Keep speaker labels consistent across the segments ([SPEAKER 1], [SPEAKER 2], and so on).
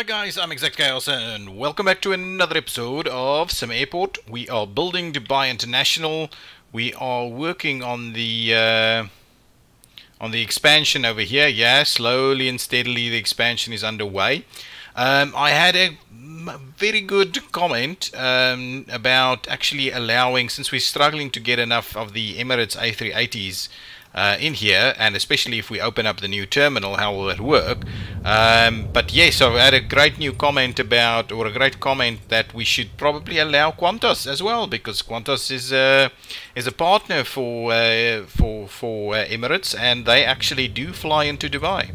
[SPEAKER 1] Hi guys, I'm ExactChaos and welcome back to another episode of Sim Airport. We are building Dubai International. We are working on the expansion over here. Yeah, slowly and steadily the expansion is underway. I had a very good comment about actually allowing, since we're struggling to get enough of the Emirates A380s in here, and especially if we open up the new terminal, how will it work? But yes, I had a great new comment about, or a great comment that we should probably allow Qantas as well, because Qantas is a partner for Emirates, and they actually do fly into Dubai.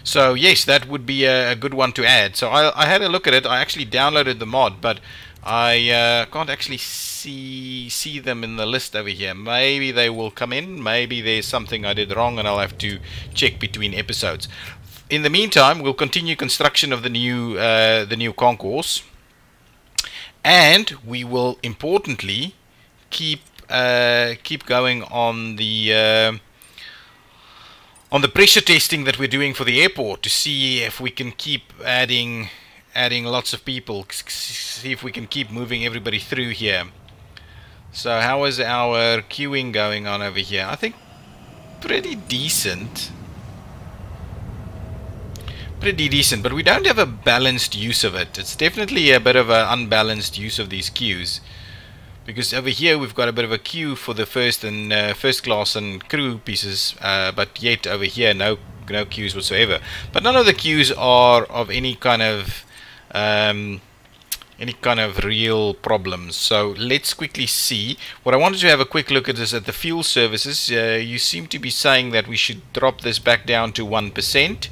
[SPEAKER 1] So yes, that would be a good one to add. So I had a look at it. I actually downloaded the mod, but I can't actually see them in the list over here. Maybe they will come in. Maybe there's something I did wrong, and I'll have to check between episodes. In the meantime, we'll continue construction of the new concourse, and we will importantly keep going on the pressure testing that we're doing for the airport to see if we can keep adding lots of people, see if we can keep moving everybody through here. So how is our queuing going on over here? I think pretty decent, but we don't have a balanced use of it. It's definitely a bit of an unbalanced use of these queues, because over here we've got a bit of a queue for the first class and crew pieces, but yet over here no queues whatsoever. But none of the queues are of any kind of real problems. So let's quickly see. What I wanted to have a quick look at is at the fuel services. You seem to be saying that we should drop this back down to 1%.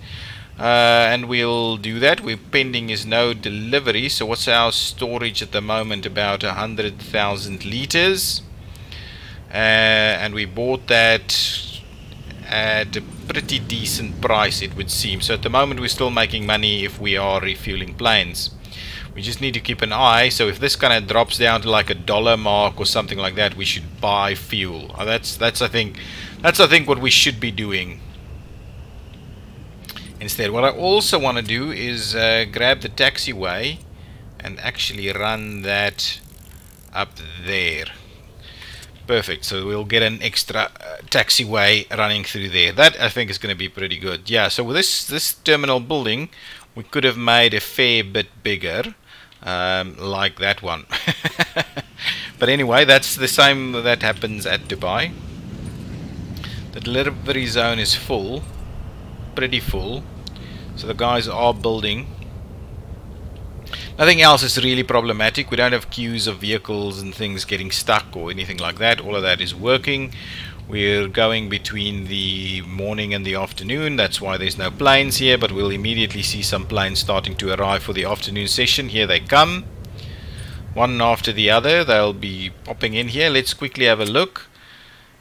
[SPEAKER 1] And we'll do that. We're pending is no delivery. So what's our storage at the moment? About 100,000 liters, and we bought that at a pretty decent price, it would seem. So at the moment we're still making money if we are refueling planes. We just need to keep an eye. So if this kind of drops down to like $1 mark or something like that, we should buy fuel. That's I think what we should be doing. Instead, what I also want to do is grab the taxiway and actually run that up there. Perfect. So we'll get an extra taxiway running through there. That I think is going to be pretty good. Yeah. So with this terminal building, we could have made a fair bit bigger, like that one. But anyway, that's the same that happens at Dubai. The delivery zone is full, pretty full. So the guys are building. Nothing else is really problematic. We don't have queues of vehicles and things getting stuck or anything like that. All of that is working. We're going between the morning and the afternoon. That's why there's no planes here, but we'll immediately see some planes starting to arrive for the afternoon session. Here they come, one after the other. They'll be popping in here. Let's quickly have a look.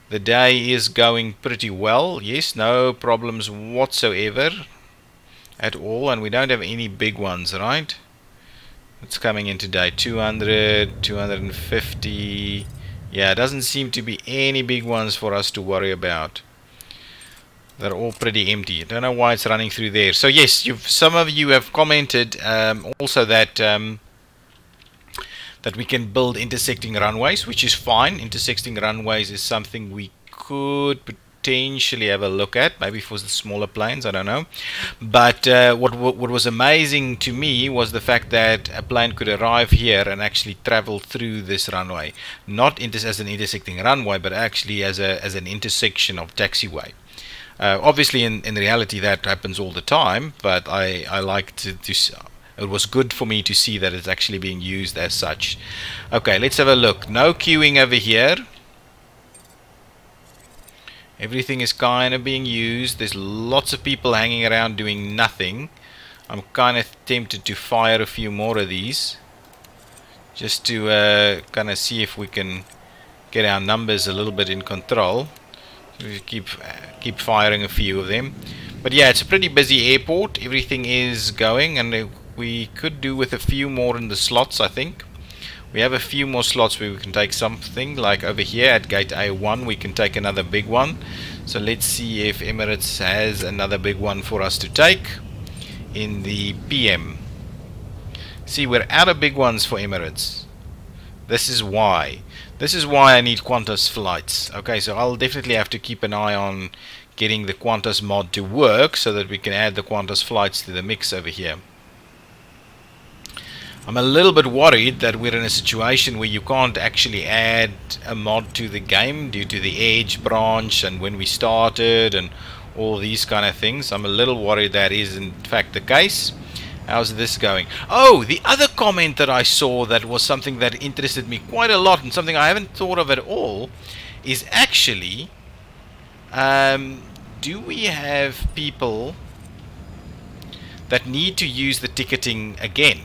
[SPEAKER 1] The day is going pretty well. Yes, no problems whatsoever at all, and we don't have any big ones, right? It's coming in today. 200, 250. Yeah, it doesn't seem to be any big ones for us to worry about. They're all pretty empty. I don't know why it's running through there. So yes, some of you have commented also that that we can build intersecting runways, which is fine. Intersecting runways is something we could potentially have a look at, maybe for the smaller planes, I don't know. But what was amazing to me was the fact that a plane could arrive here and actually travel through this runway, not as an intersecting runway, but actually as an intersection of taxiway. Obviously in reality that happens all the time, but I like to it was good for me to see that it's actually being used as such. Okay, let's have a look. No queuing over here. Everything is kind of being used. There's lots of people hanging around doing nothing. I'm kind of tempted to fire a few more of these, just to kind of see if we can get our numbers a little bit in control. So we keep firing a few of them. But yeah, it's a pretty busy airport. Everything is going, and we could do with a few more in the slots, I think. We have a few more slots where we can take something, like over here at gate A1 we can take another big one. So let's see if Emirates has another big one for us to take in the PM. See, we're out of big ones for Emirates. This is why. This is why I need Qantas flights. Okay, so I'll definitely have to keep an eye on getting the Qantas mod to work so that we can add the Qantas flights to the mix over here. I'm a little bit worried that we're in a situation where you can't actually add a mod to the game due to the Edge branch and when we started and all these kind of things. I'm a little worried that is in fact the case. How's this going? Oh, the other comment that I saw that was something that interested me quite a lot and something I haven't thought of at all is actually, do we have people that need to use the ticketing again?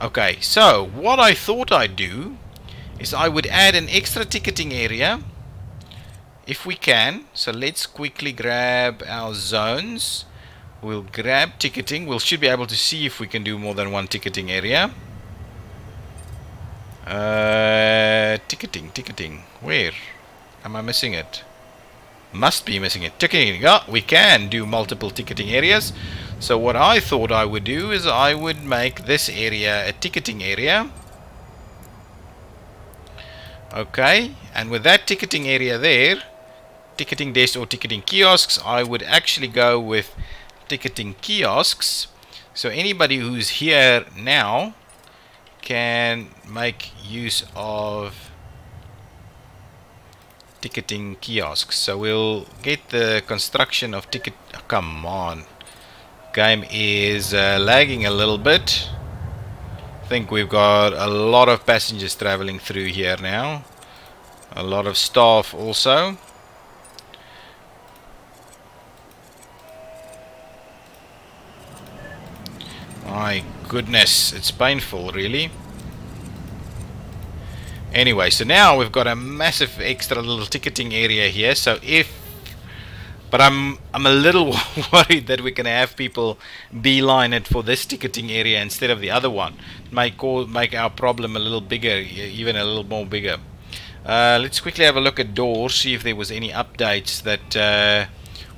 [SPEAKER 1] Okay, so what I thought I'd do is I would add an extra ticketing area if we can. So let's quickly grab our zones. We'll grab ticketing. We should be able to see if we can do more than one ticketing area. Ticketing. Where? Am I missing it? Must be missing it. Ticketing. Yeah, we can do multiple ticketing areas. So what I thought I would do is I would make this area a ticketing area. Okay, and with that ticketing area there, ticketing desk or ticketing kiosks, I would actually go with ticketing kiosks. So anybody who's here now can make use of ticketing kiosks. So we'll get the construction of ticket. Oh, come on. Game is lagging a little bit. I think we've got a lot of passengers traveling through here now, a lot of staff also. My goodness, it's painful really. Anyway, so now we've got a massive extra little ticketing area here. So but I'm a little worried that we're going to have people beeline it for this ticketing area instead of the other one. Make our problem a little bigger, even a little more bigger. Let's quickly have a look at doors, see if there was any updates that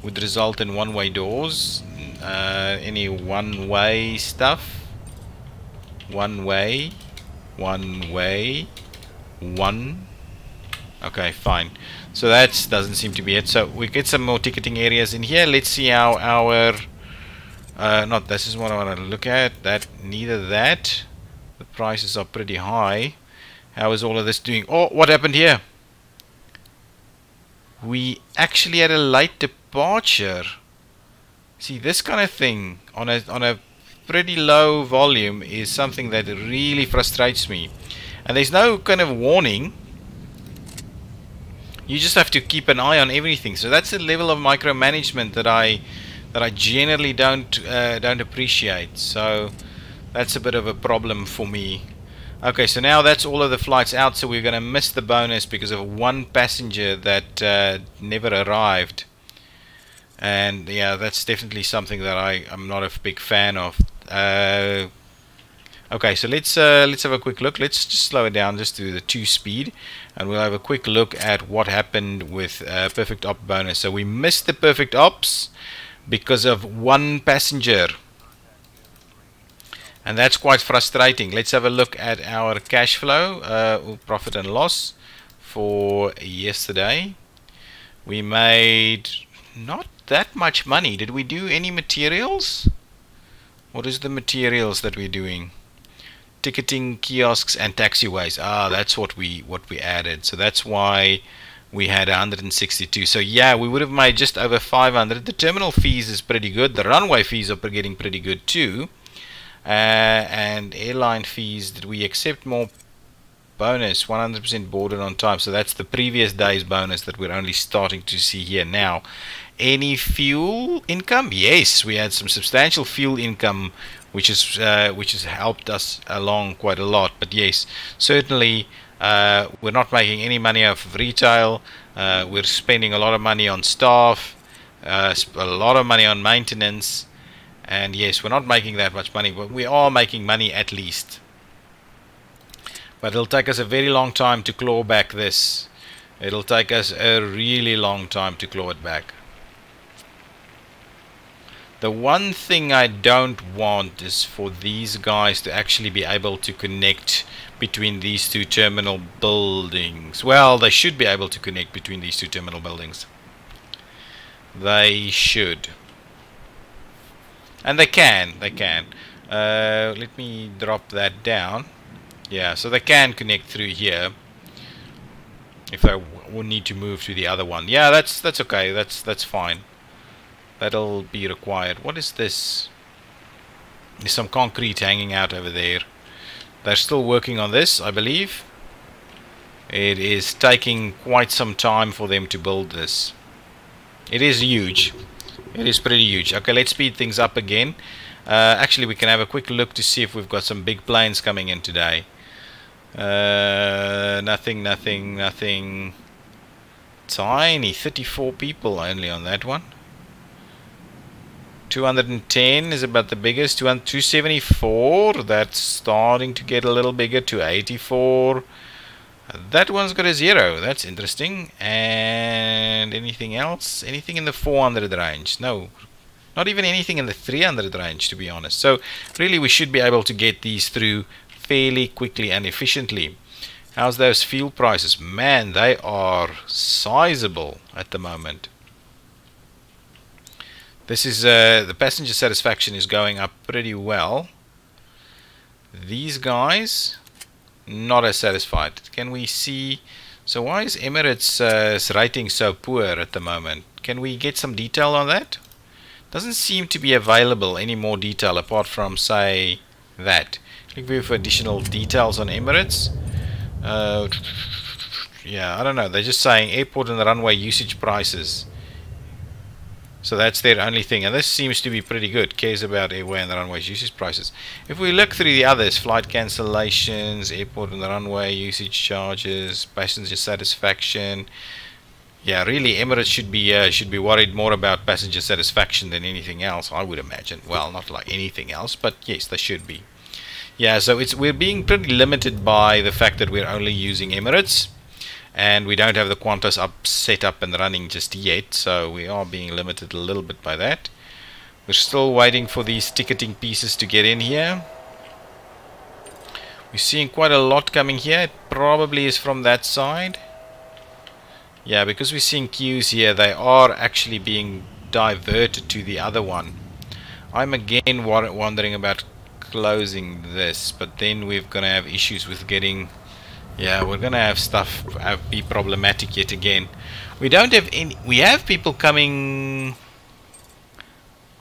[SPEAKER 1] would result in one-way doors. Any one-way stuff? One. Okay, fine. So that doesn't seem to be it. So we get some more ticketing areas in here. Let's see how our not this is what I want to look at. Neither that. The prices are pretty high. How is all of this doing? Oh, what happened here? We actually had a late departure. See, this kind of thing on a pretty low volume is something that really frustrates me. And there's no kind of warning. You just have to keep an eye on everything. So that's a level of micromanagement that I generally don't appreciate. So that's a bit of a problem for me. Okay, so now that's all of the flights out. So we're going to miss the bonus because of one passenger that never arrived. And yeah, that's definitely something that I'm not a big fan of. Okay, so let's have a quick look. Let's just slow it down just to the 2 speed, and we'll have a quick look at what happened with perfect op bonus. So we missed the perfect ops because of one passenger, and that's quite frustrating. Let's have a look at our cash flow, profit and loss for yesterday. We made not that much money. Did we do any materials? What is the materials that we're doing? Ticketing, kiosks, and taxiways. Ah, that's what we added. So that's why we had 162. So yeah, we would have made just over 500. The terminal fees is pretty good. The runway fees are getting pretty good too. And airline fees, did we accept more bonus? 100% boarded on time. So that's the previous day's bonus that we're only starting to see here now. Any fuel income? Yes, we had some substantial fuel income, which has helped us along quite a lot. But yes, certainly we're not making any money off of retail. We're spending a lot of money on staff, a lot of money on maintenance, and yes, we're not making that much money, but we are making money at least. But it'll take us a very long time to claw back this. It'll take us a really long time to claw it back. The one thing I don't want is for these guys to actually be able to connect between these two terminal buildings. Well, they should be able to connect between these two terminal buildings. They should. And they can. Let me drop that down. Yeah, so they can connect through here if they will need to move to the other one. Yeah, that's okay. That's fine. That'll be required. What is this? There's some concrete hanging out over there. They're still working on this, I believe. It is taking quite some time for them to build this. It is huge. It is pretty huge. Okay, let's speed things up again. Actually, we can have a quick look to see if we've got some big planes coming in today. Nothing. Tiny. 34 people only on that one. 210 is about the biggest. 274. That's starting to get a little bigger. 284. That one's got a 0. That's interesting. And anything else? Anything in the 400 range? No. Not even anything in the 300 range, to be honest. So really we should be able to get these through fairly quickly and efficiently. How's those fuel prices? Man, they are sizable at the moment. This is the passenger satisfaction is going up pretty well. These guys not as satisfied. Can we see? So why is Emirates' rating so poor at the moment? Can we get some detail on that? Doesn't seem to be available any more detail apart from, say, that. Click view for additional details on Emirates. Yeah, I don't know. They're just saying airport and runway usage prices. So that's their only thing, and this seems to be pretty good. Cares about airway and the runway's usage prices. If we look through the others, flight cancellations, airport and the runway usage charges, passenger satisfaction. Yeah, really, Emirates should be worried more about passenger satisfaction than anything else, I would imagine. Well, not like anything else, but yes, they should be. Yeah, so we're being pretty limited by the fact that we're only using Emirates. And we don't have the Qantas set up and running just yet, so we are being limited a little bit by that. We're still waiting for these ticketing pieces to get in here. We're seeing quite a lot coming here. It probably is from that side. Yeah, because we're seeing queues here, they are actually being diverted to the other one. I'm again wondering about closing this, but then we're going to have issues with getting... Yeah, we're gonna have stuff be problematic yet again. We don't have any. We have people coming.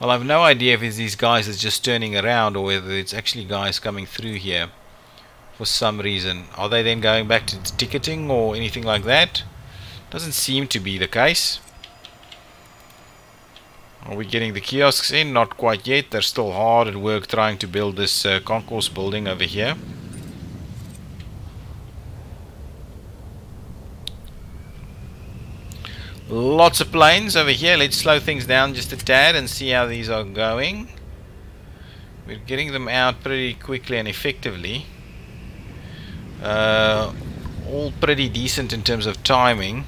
[SPEAKER 1] Well, I have no idea if it's these guys that's just turning around or whether it's actually guys coming through here for some reason. Are they then going back to ticketing or anything like that? Doesn't seem to be the case. Are we getting the kiosks in? Not quite yet. They're still hard at work trying to build this concourse building over here. Lots of planes over here. Let's slow things down just a tad and see how these are going. We're getting them out pretty quickly and effectively. All pretty decent in terms of timing.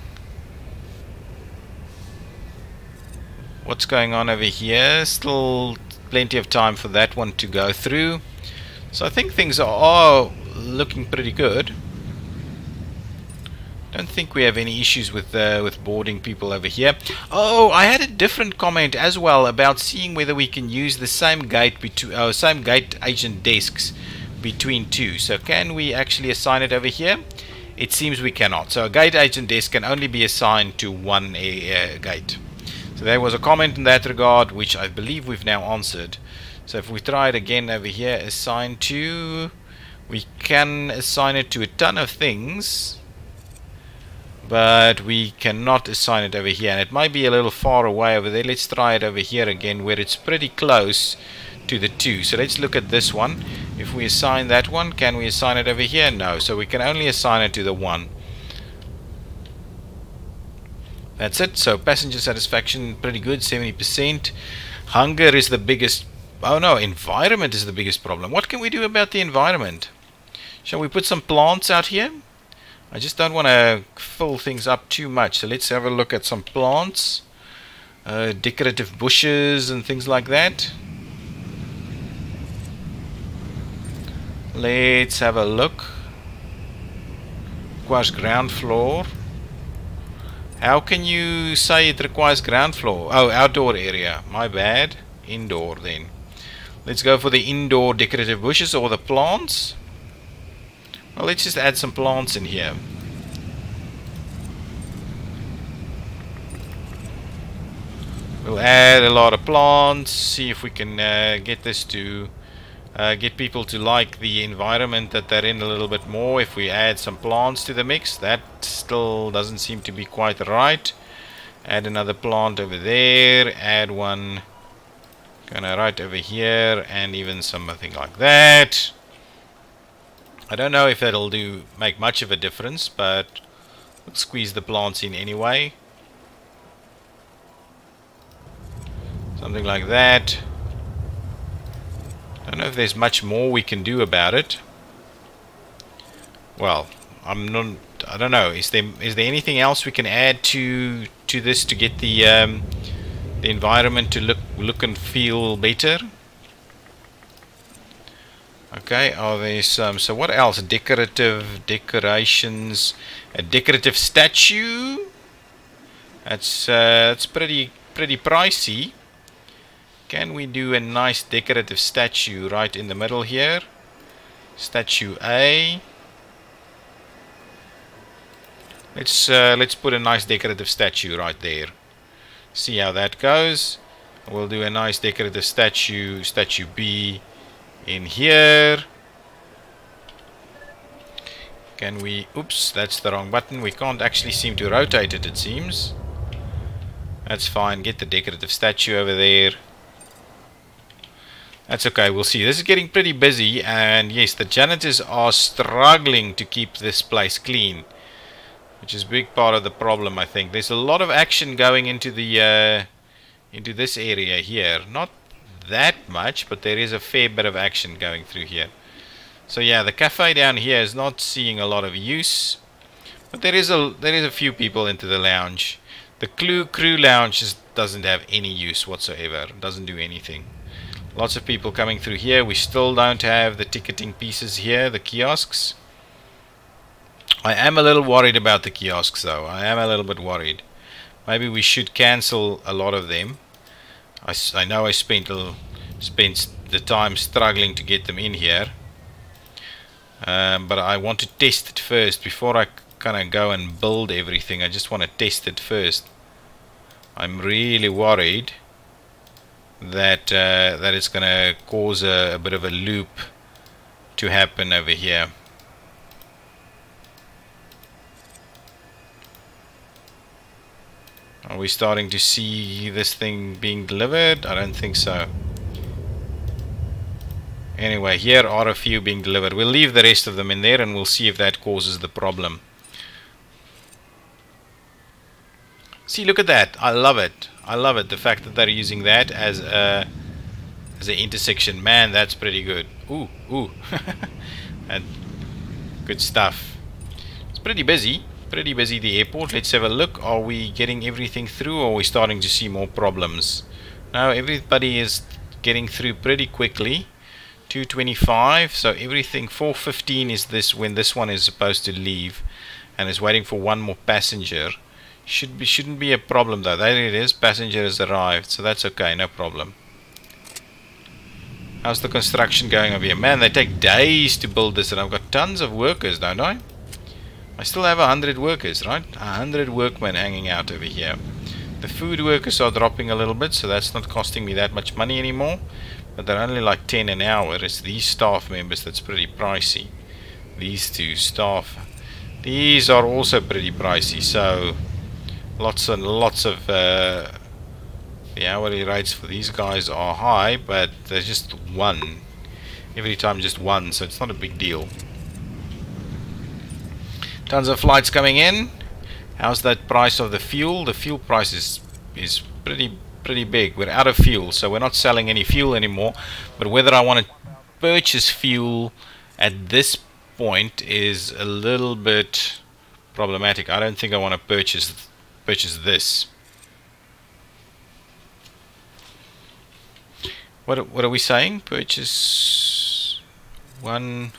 [SPEAKER 1] What's going on over here? Still plenty of time for that one to go through. So I think things are looking pretty good. Don't think we have any issues with boarding people over here. Oh, I had a different comment as well about seeing whether we can use the same gate agent desks between two. So can we actually assign it over here? It seems we cannot. So a gate agent desk can only be assigned to one gate. So there was a comment in that regard, which I believe we've now answered. So if we try it again over here, assign to, we can assign it to a ton of things. But we cannot assign it over here, and it might be a little far away over there. Let's try it over here again where it's pretty close to the 2. So let's look at this one. If we assign that one, can we assign it over here? No, so we can only assign it to the 1. That's it. So passenger satisfaction pretty good, 70%. Hunger is the biggest. Oh no, environment is the biggest problem. What can we do about the environment? Shall we put some plants out here? I just don't want to fill things up too much. So let's have a look at some plants. decorative bushes and things like that. Let's have a look. Requires ground floor. How can you say it requires ground floor? Oh, outdoor area. My bad. Indoor then. Let's go for the indoor decorative bushes or the plants. Well, let's just add some plants in here. We'll add a lot of plants. See if we can get this to get people to like the environment that they're in a little bit more. If we add some plants to the mix, that still doesn't seem to be quite right. Add another plant over there. Add one kind of right over here, and even something like that. I don't know if that'll make much of a difference, but we'll squeeze the plants in anyway. Something like that. I don't know if there's much more we can do about it. Well, I don't know. Is there anything else we can add to this to get the environment to look and feel better? Okay. Oh, there's some. So what else? Decorations. A decorative statue. That's pretty pricey. Can we do a nice decorative statue right in the middle here? Statue A. Let's put a nice decorative statue right there. See how that goes. We'll do a nice decorative statue B in here. Can we... Oops, that's the wrong button. We can't actually seem to rotate it, it seems. That's fine. Get the decorative statue over there. That's okay, we'll see. This is getting pretty busy, and yes, the janitors are struggling to keep this place clean, which is a big part of the problem, I think. There's a lot of action going into the into this area here. Not that much, but there is a fair bit of action going through here. So yeah, the cafe down here is not seeing a lot of use, but there is a few people into the lounge. The crew lounge just doesn't have any use whatsoever. It doesn't do anything. Lots of people coming through here. We still don't have the ticketing pieces here, the kiosks. I am a little worried about the kiosks though. I am a little bit worried. Maybe we should cancel a lot of them. I know I spent the time struggling to get them in here. But I want to test it first before I kind of go and build everything. I just want to test it first. I'm really worried that that it's going to cause a bit of a loop to happen over here. Are we starting to see this thing being delivered? I don't think so. Anyway, here are a few being delivered. We'll leave the rest of them in there and we'll see if that causes the problem. See, look at that. I love it. I love it. The fact that they're using that as an intersection. Man, that's pretty good. Ooh, ooh. And good stuff. It's pretty busy. Pretty busy, the airport. Let's have a look. Are we getting everything through, or are we starting to see more problems? No, everybody is getting through pretty quickly. 225. So everything. 415 is this when this one is supposed to leave, and is waiting for one more passenger. Shouldn't be a problem though. There it is. Passenger has arrived, so that's okay. No problem. How's the construction going over here? Man, they take days to build this, and I've got tons of workers, don't I? I still have 100 workers, right? 100 workmen hanging out over here. The food workers are dropping a little bit, so that's not costing me that much money anymore. But they're only like 10 an hour. It's these staff members that's pretty pricey. These two staff. These are also pretty pricey, so lots and lots of the hourly rates for these guys are high, but there's just one. Every time just one, so it's not a big deal. Tons of flights coming in. How's that price of the fuel? The fuel price is pretty big. We're out of fuel, so we're not selling any fuel anymore. But whether I want to purchase fuel at this point is a little bit problematic. I don't think I want to purchase this. What are we saying? Purchase one.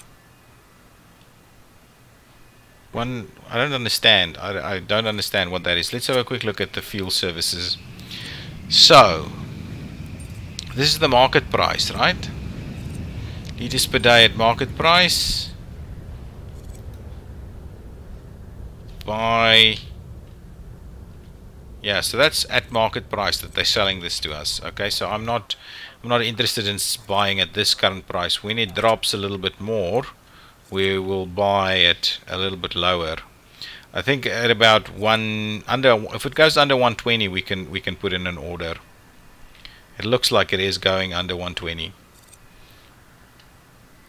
[SPEAKER 1] I don't understand. I don't understand what that is. Let's have a quick look at the fuel services. So this is the market price, right? Liters per day at market price. Yeah, so that's at market price that they're selling this to us. Okay, so I'm not interested in buying at this current price. When it drops a little bit more, we will buy it a little bit lower. I think at about if it goes under 120, we can put in an order. It looks like it is going under 120.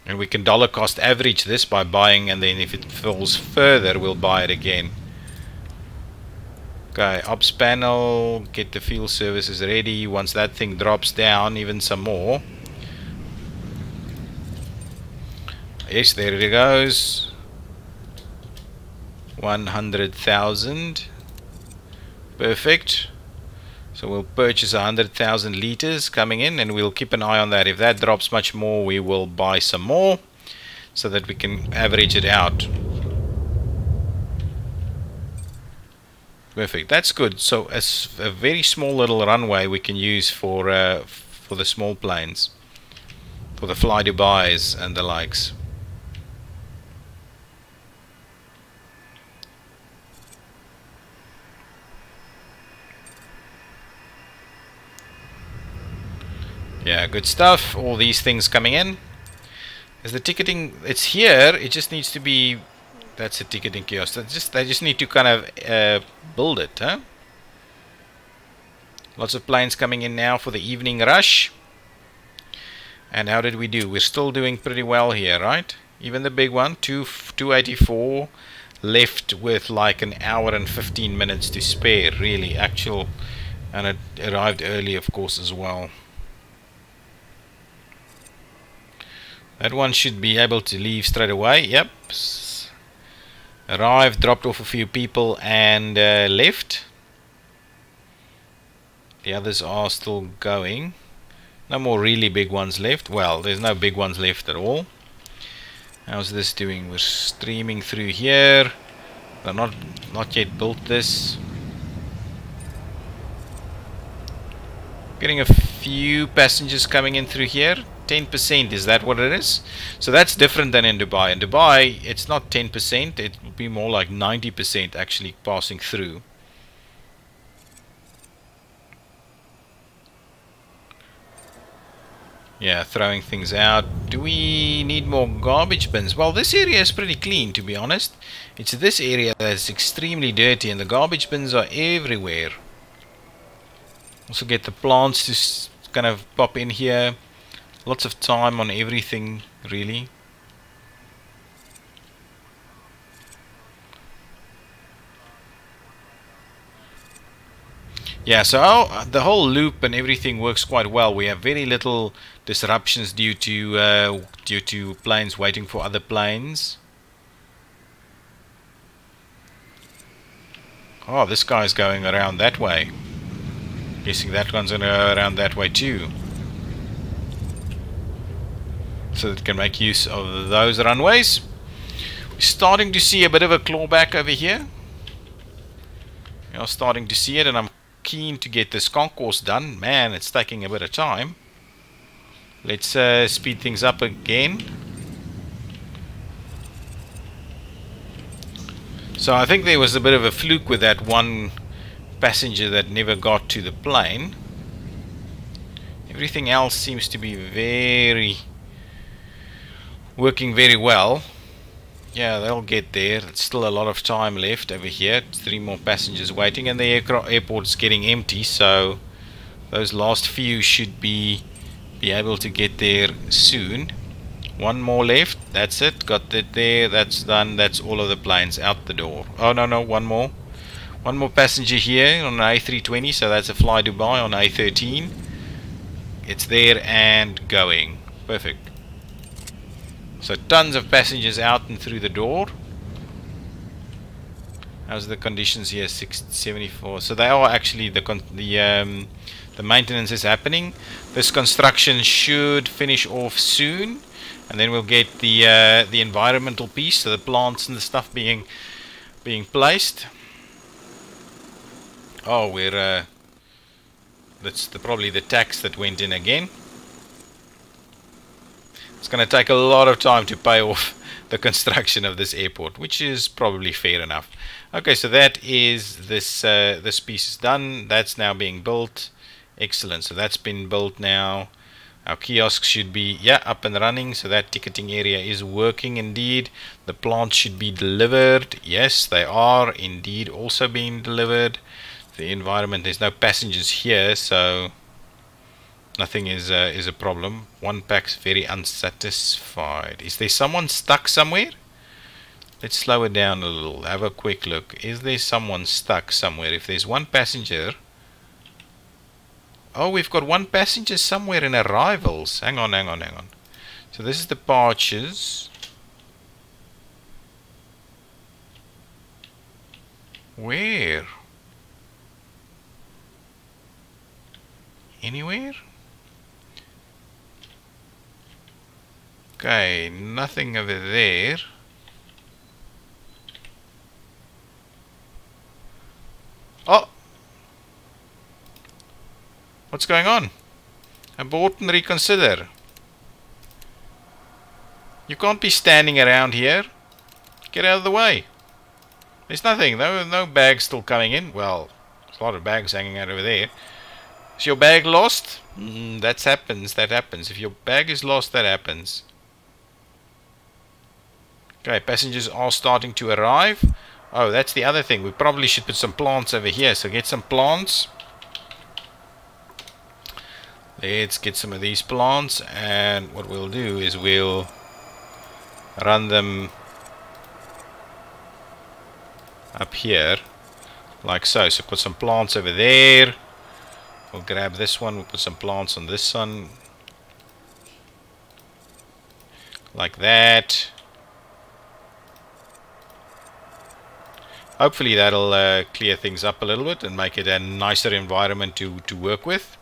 [SPEAKER 1] And we can dollar cost average this by buying, and then if it falls further, we'll buy it again. Okay, ops panel, get the field services ready. Once that thing drops down even some more. Yes, there it goes. 100,000. Perfect. So we'll purchase 100,000 liters coming in, and we'll keep an eye on that. If that drops much more, we will buy some more so that we can average it out. Perfect. That's good. So as a very small little runway we can use for the small planes, for the fly Dubais and the likes. Yeah, good stuff. All these things coming in. Is the ticketing? It's here. It just needs to be. That's a ticketing kiosk. They just need to kind of build it, huh? Lots of planes coming in now for the evening rush. And how did we do? We're still doing pretty well here, right? Even the big one, 284, left with like an hour and 15 minutes to spare, really, actual. And it arrived early, of course, as well. That one should be able to leave straight away. Yep. Arrived, dropped off a few people, and left. The others are still going. No more really big ones left. Well, there's no big ones left at all. How's this doing? We're streaming through here. They're not yet built this. Getting a few passengers coming in through here. 10%, is that what it is? So that's different than in Dubai. In Dubai, it's not 10%, it will be more like 90% actually passing through. Yeah, throwing things out. Do we need more garbage bins? Well, this area is pretty clean, to be honest. It's this area that's extremely dirty, and the garbage bins are everywhere. Also get the plants to kind of pop in here. Lots of time on everything, really. Yeah, so the whole loop and everything works quite well. We have very little disruptions due to planes waiting for other planes. Oh, this guy's going around that way. Guessing that one's going to go around that way too. So that it can make use of those runways. We're starting to see a bit of a clawback over here. You're starting to see it, and I'm keen to get this concourse done. Man, it's taking a bit of time. Let's speed things up again. So I think there was a bit of a fluke with that one passenger that never got to the plane. Everything else seems to be working very well. Yeah, they'll get there. It's still a lot of time left over here. 3 more passengers waiting, and the airport's getting empty, so those last few should be able to get there soon. 1 more left. That's it. Got that there. That's done. That's all of the planes out the door. Oh no, one more. 1 more passenger here on A320, so that's a fly Dubai on A13. It's there and going. Perfect. So tons of passengers out and through the door. How's the conditions here? 674. So they are actually the the maintenance is happening. This construction should finish off soon, and then we'll get the environmental piece, so the plants and the stuff being placed. Oh, we're that's probably the tax that went in again. It's going to take a lot of time to pay off the construction of this airport, which is probably fair enough. Okay, so that is this piece is done. That's now being built. Excellent. So that's been built now. Our kiosks should be up and running. So that ticketing area is working indeed. The plants should be delivered. Yes, they are indeed also being delivered. The environment, there's no passengers here, so nothing is a problem. One pack's very unsatisfied. Is there someone stuck somewhere? Let's slow it down a little. Have a quick look. Is there someone stuck somewhere? If there's one passenger... Oh, we've got one passenger somewhere in arrivals. Hang on. So this is departures. Where? Anywhere? Okay, nothing over there. Oh! What's going on? Abort and reconsider. You can't be standing around here. Get out of the way. There's nothing. No bags still coming in. Well, there's a lot of bags hanging out over there. Is your bag lost? That happens. If your bag is lost, that happens. Okay, passengers are starting to arrive. Oh, that's the other thing. We probably should put some plants over here. So get some plants. Let's get some of these plants. And what we'll do is we'll run them up here. Like so. So put some plants over there. We'll grab this one. We'll put some plants on this one. Like that. Hopefully that'll clear things up a little bit and make it a nicer environment to work with.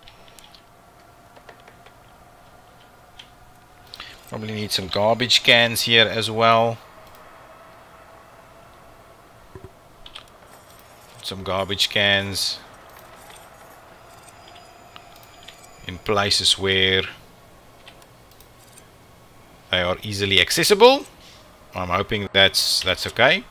[SPEAKER 1] Probably need some garbage cans here as well. Some garbage cans in places where they are easily accessible. I'm hoping that's okay.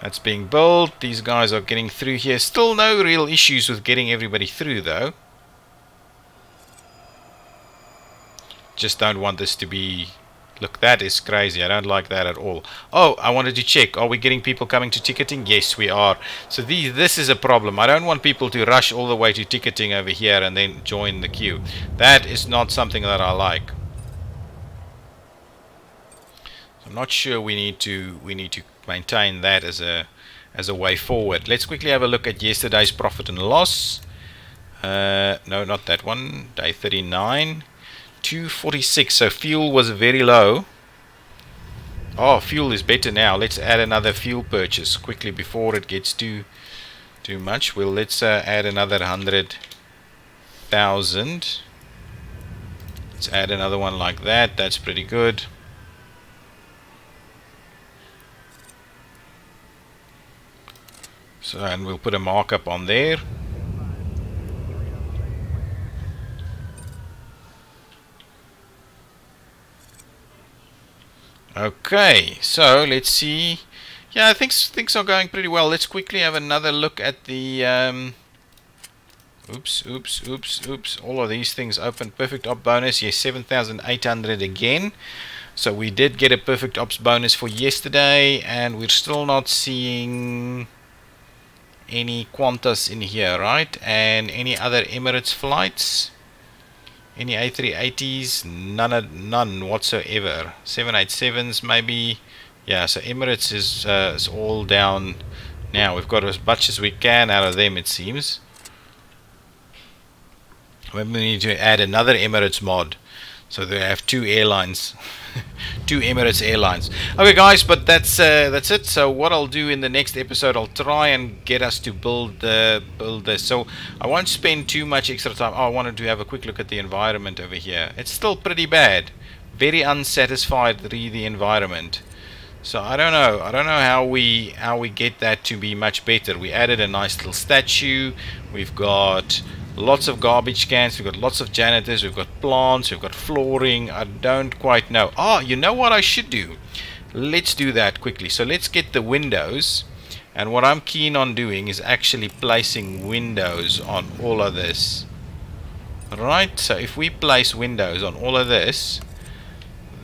[SPEAKER 1] That's being built. These guys are getting through here. Still no real issues with getting everybody through though. Just don't want this to be... Look, that is crazy. I don't like that at all. Oh, I wanted to check. Are we getting people coming to ticketing? Yes, we are. So this is a problem. I don't want people to rush all the way to ticketing over here and then join the queue. That is not something that I like. I'm not sure we need to maintain that as a way forward. Let's quickly have a look at yesterday's profit and loss. No, not that one. Day 39. 246. So fuel was very low. Oh, fuel is better now. Let's add another fuel purchase quickly before it gets too much. Well, let's add another 100,000. Let's add another one like that. That's pretty good. So, and we'll put a markup on there. Okay, so let's see. Yeah, I think things are going pretty well. Let's quickly have another look at the oops. All of these things open. Perfect op bonus. Yes, 7,800 again. So we did get a perfect ops bonus for yesterday, and we're still not seeing any Qantas in here, right? And any other Emirates flights? Any A380s? None whatsoever. 787s maybe. Yeah, so Emirates is all down now. We've got as much as we can out of them, it seems. Maybe we need to add another Emirates mod, so they have two airlines to Emirates Airlines. Okay guys, but that's it. So what I'll do in the next episode, I'll try and get us to build this. So I won't spend too much extra time. Oh, I wanted to have a quick look at the environment over here. It's still pretty bad. Very unsatisfied with the environment. So I don't know how we get that to be much better. We added a nice little statue. We've got lots of garbage cans, we've got lots of janitors, we've got plants, we've got flooring. I don't quite know. Oh, you know what I should do? Let's do that quickly. So let's get the windows, and what I'm keen on doing is actually placing windows on all of this. Right, so if we place windows on all of this,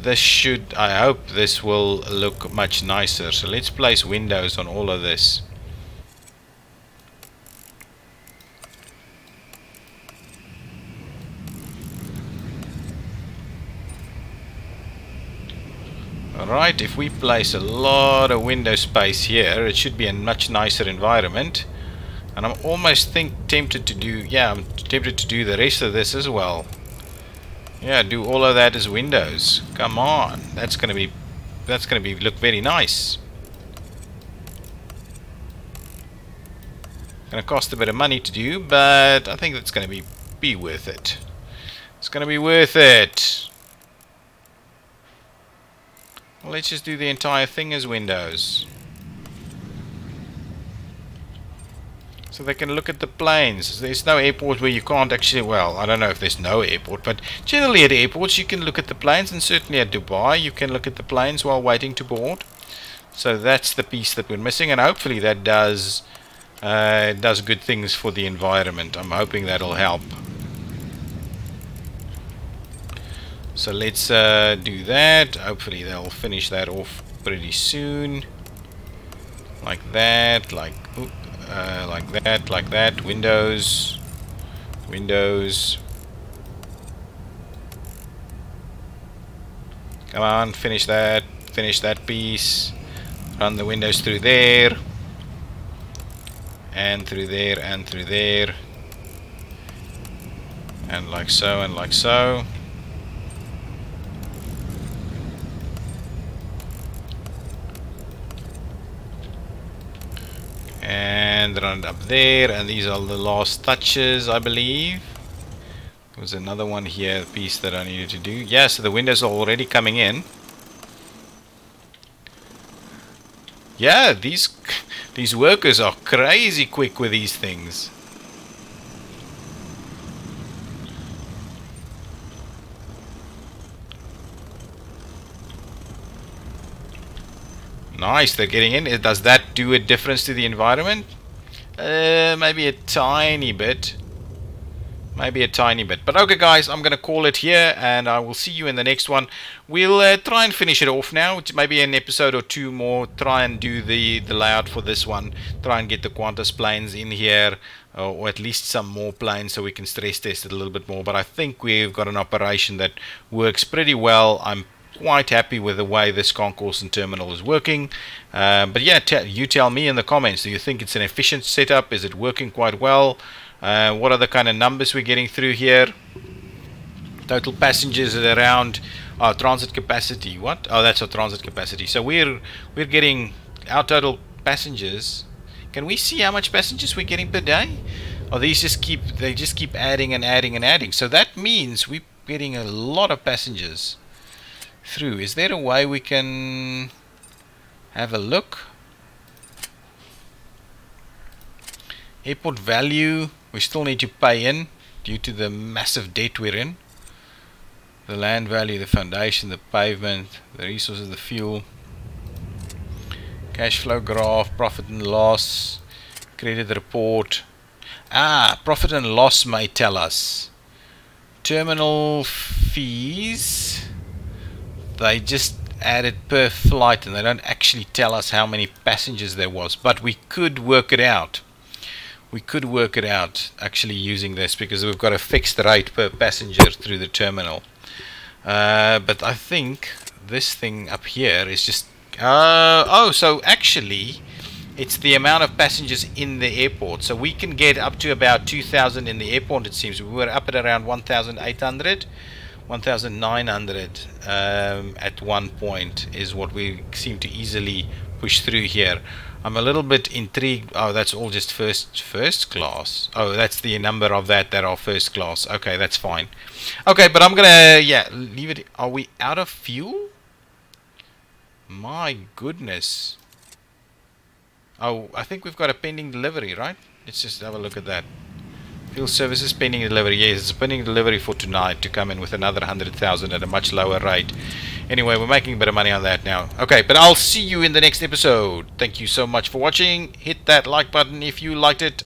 [SPEAKER 1] this should, I hope this will look much nicer. So let's place windows on all of this. Alright, if we place a lot of window space here, it should be a much nicer environment. And I'm almost tempted to do, I'm tempted to do the rest of this as well. Yeah, do all of that as windows. Come on, that's gonna be look very nice. Gonna cost a bit of money to do, but I think that's gonna be worth it. It's gonna be worth it. Well, let's just do the entire thing as windows, so they can look at the planes. There's no airport where you can't actually, well, I don't know if there's no airport, but generally at airports you can look at the planes, and certainly at Dubai you can look at the planes while waiting to board. So that's the piece that we're missing, and hopefully that does good things for the environment. I'm hoping that'll help. So let's do that. Hopefully they'll finish that off pretty soon. Like that, like that. Windows. Come on, finish that piece. Run the windows through there. And through there, and through there. And like so, and like so. And run it up there, and these are the last touches, I believe. There was another one here, piece that I needed to do. Yeah, so the windows are already coming in. Yeah, these workers are crazy quick with these things. Nice, they're getting in. Does that do a difference to the environment? Maybe a tiny bit. Maybe a tiny bit. But okay guys, I'm going to call it here, and I will see you in the next one. We'll try and finish it off now. Maybe an episode or two more. Try and do the layout for this one. Try and get the Qantas planes in here, or at least some more planes, so we can stress test it a little bit more. But I think we've got an operation that works pretty well. I'm quite happy with the way this concourse and terminal is working. But yeah, you tell me in the comments. Do you think it's an efficient setup? Is it working quite well? What are the kind of numbers we're getting through here? Total passengers at around transit capacity. What? Oh, that's our transit capacity. So we're getting our total passengers. Can we see how much passengers we're getting per day? Or they just keep adding and adding and adding. So that means we're getting a lot of passengers through. Is there a way we can have a look? Airport value, we still need to pay in due to the massive debt we're in. The land value, the foundation, the pavement, the resources, the fuel. Cash flow graph, profit and loss, credit report. Profit and loss may tell us. Terminal fees, they just added per flight, and they don't actually tell us how many passengers there was, but we could work it out. We could work it out actually using this, because we've got a fixed rate per passenger through the terminal. But I think this thing up here is just so actually it's the amount of passengers in the airport. So we can get up to about 2,000 in the airport, it seems. We were up at around 1,800, 1,900 at one point is what we seem to easily push through here. I'm a little bit intrigued. Oh, that's all just first class. Oh, that's the number of that are first class. Okay, that's fine. Okay, but I'm gonna, yeah, leave it. Are we out of fuel? My goodness. Oh, I think we've got a pending delivery, right? Let's just have a look at that. Fuel services pending delivery. Yes, it's a pending delivery for tonight to come in with another 100,000 at a much lower rate. Anyway, we're making a bit of money on that now. Okay, but I'll see you in the next episode. Thank you so much for watching. Hit that like button if you liked it.